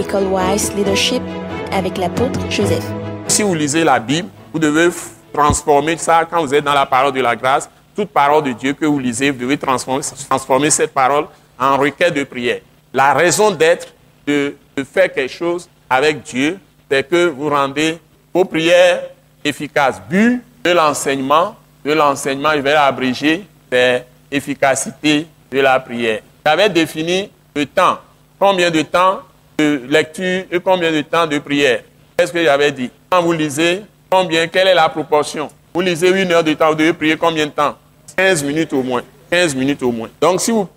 École Wise Leadership avec l'apôtre Joseph. Si vous lisez la Bible, vous devez transformer ça quand vous êtes dans la parole de la grâce. Toute parole de Dieu que vous lisez, vous devez transformer cette parole en requête de prière. La raison d'être de faire quelque chose avec Dieu, c'est que vous rendez vos prières efficaces. But de l'enseignement, je vais l'abréger, c'est efficacité de la prière. J'avais défini le temps. Combien de temps de lecture et combien de temps de prière? Qu'est-ce que j'avais dit? Quand vous lisez, quelle est la proportion? Vous lisez 1 heure de temps, vous devez prier combien de temps? 15 minutes au moins. 15 minutes au moins. Donc, si au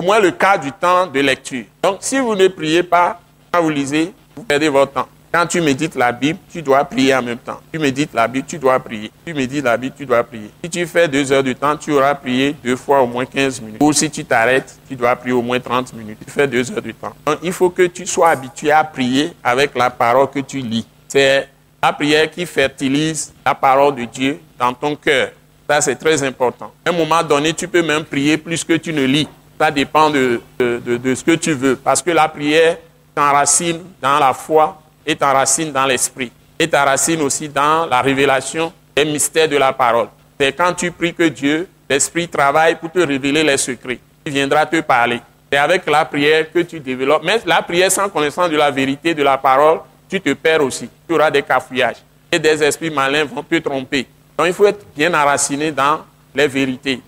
moins le quart du temps de lecture. Donc, si vous ne priez pas, quand vous lisez, vous perdez votre temps. Quand tu médites la Bible, tu dois prier en même temps. Tu médites la Bible, tu dois prier. Tu médites la Bible, tu dois prier. Si tu fais 2 heures de temps, tu auras prié 2 fois au moins 15 minutes. Ou si tu t'arrêtes, tu dois prier au moins 30 minutes. Tu fais 2 heures de temps. Donc, il faut que tu sois habitué à prier avec la parole que tu lis. C'est la prière qui fertilise la parole de Dieu dans ton cœur. Ça, c'est très important. À un moment donné, tu peux même prier plus que tu ne lis. Ça dépend de ce que tu veux. Parce que la prière t'enracine dans la foi et t'enracine dans l'esprit. Et t'enracine aussi dans la révélation des mystères de la parole. C'est quand tu pries que Dieu, l'esprit travaille pour te révéler les secrets. Il viendra te parler. C'est avec la prière que tu développes. Mais la prière sans connaissance de la vérité de la parole, tu te perds aussi. Tu auras des cafouillages. Et des esprits malins vont te tromper. Donc il faut être bien enraciné dans les vérités.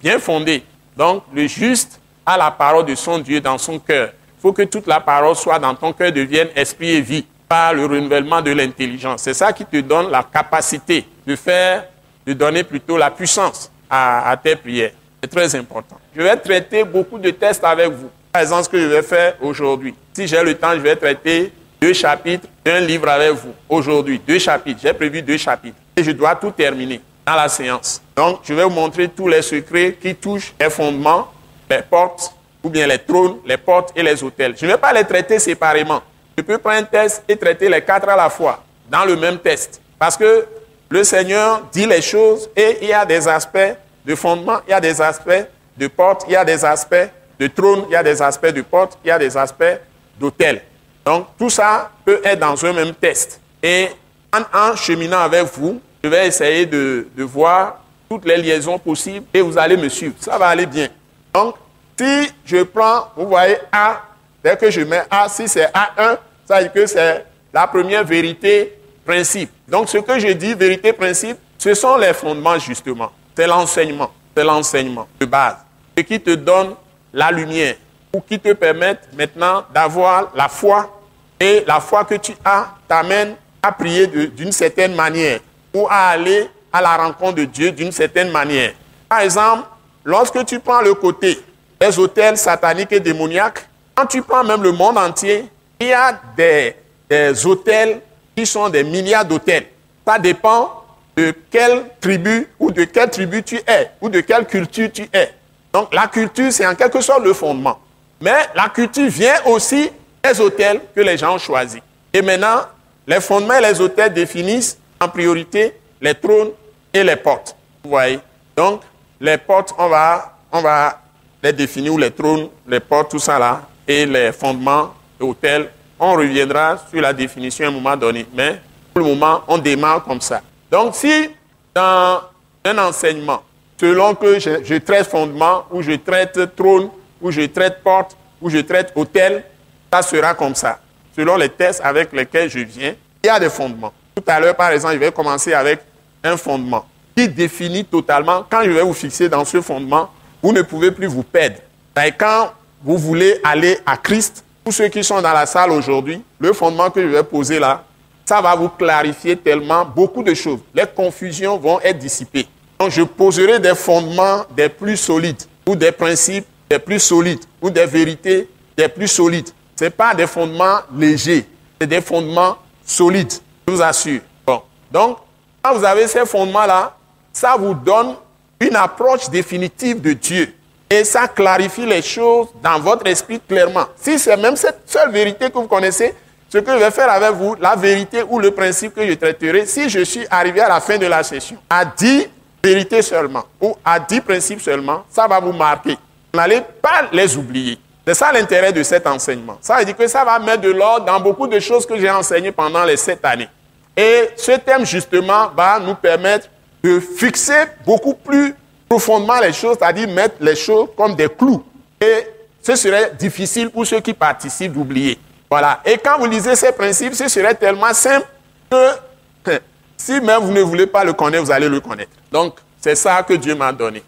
Bien fondé. Donc le juste a la parole de son Dieu dans son cœur. Il faut que toute la parole soit dans ton cœur, devienne esprit et vie. Par le renouvellement de l'intelligence. C'est ça qui te donne la capacité de donner plutôt la puissance à tes prières. C'est très important. Je vais traiter beaucoup de tests avec vous. Par exemple, ce que je vais faire aujourd'hui. Si j'ai le temps, je vais traiter 2 chapitres d'un livre avec vous. Aujourd'hui, 2 chapitres. J'ai prévu 2 chapitres. Et je dois tout terminer dans la séance. Donc, je vais vous montrer tous les secrets qui touchent les fondements, les portes, ou bien les trônes, les portes et les autels. Je ne vais pas les traiter séparément. Je peux prendre un test et traiter les 4 à la fois, dans le même test. Parce que le Seigneur dit les choses et il y a des aspects de fondement, il y a des aspects de porte, il y a des aspects de trône, il y a des aspects de porte, il y a des aspects d'autel. Donc, tout ça peut être dans un même test. Et en cheminant avec vous, je vais essayer de voir toutes les liaisons possibles et vous allez me suivre. Ça va aller bien. Donc, si je prends, vous voyez A, dès que je mets A, si c'est A1, ça veut dire que c'est la première vérité principe. Donc, ce que je dis, vérité principe, ce sont les fondements, justement. C'est l'enseignement. C'est l'enseignement de base. Ce qui te donne la lumière ou qui te permet maintenant d'avoir la foi. Et la foi que tu as t'amène à prier d'une certaine manière ou à aller à la rencontre de Dieu d'une certaine manière. Par exemple, lorsque tu prends le côté des autels sataniques et démoniaques, quand tu prends même le monde entier, il y a des autels qui sont des milliards d'autels. Ça dépend de quelle tribu ou de quelle tribu tu es ou de quelle culture tu es. Donc la culture, c'est en quelque sorte le fondement. Mais la culture vient aussi des autels que les gens ont choisis. Et maintenant, les fondements et les autels définissent en priorité les trônes et les portes. Vous voyez? Donc, les portes, on va les définir, ou les trônes, les portes, tout ça là, et les fondements, autels. On reviendra sur la définition à un moment donné. Mais pour le moment, on démarre comme ça. Donc, si dans un enseignement, selon que je traite fondement, ou je traite trône, ou je traite porte, ou je traite autel, ça sera comme ça. Selon les tests avec lesquels je viens, il y a des fondements. Tout à l'heure, par exemple, je vais commencer avec un fondement qui définit totalement, quand je vais vous fixer dans ce fondement, vous ne pouvez plus vous perdre. Et quand vous voulez aller à Christ, pour ceux qui sont dans la salle aujourd'hui, le fondement que je vais poser là, ça va vous clarifier tellement beaucoup de choses. Les confusions vont être dissipées. Donc, je poserai des fondements des plus solides, ou des principes des plus solides, ou des vérités des plus solides. Ce n'est pas des fondements légers, c'est des fondements solides, je vous assure. Bon. Donc, quand vous avez ces fondements-là, ça vous donne une approche définitive de Dieu. Et ça clarifie les choses dans votre esprit clairement. Si c'est même cette seule vérité que vous connaissez, ce que je vais faire avec vous, la vérité ou le principe que je traiterai, si je suis arrivé à la fin de la session, à 10 vérités seulement, ou à 10 principes seulement, ça va vous marquer. Vous n'allez pas les oublier. C'est ça l'intérêt de cet enseignement. Ça veut dire que ça va mettre de l'ordre dans beaucoup de choses que j'ai enseignées pendant les 7 années. Et ce thème, justement, va nous permettre de fixer beaucoup plus profondément les choses, c'est-à-dire mettre les choses comme des clous. Et ce serait difficile pour ceux qui participent d'oublier. Voilà. Et quand vous lisez ces principes, ce serait tellement simple que si même vous ne voulez pas le connaître, vous allez le connaître. Donc, c'est ça que Dieu m'a donné.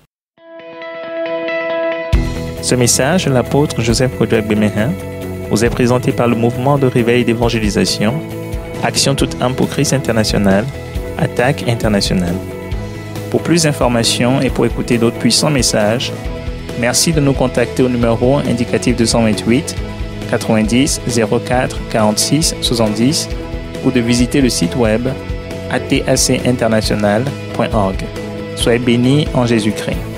Ce message de l'apôtre Joseph Kodouak Bemehin vous est présenté par le mouvement de réveil d'évangélisation, Action toute âme pour Christ international, Attaque internationale. Pour plus d'informations et pour écouter d'autres puissants messages, merci de nous contacter au numéro indicatif 228 90 04 46 70 ou de visiter le site web atacinternational.org. Soyez bénis en Jésus-Christ.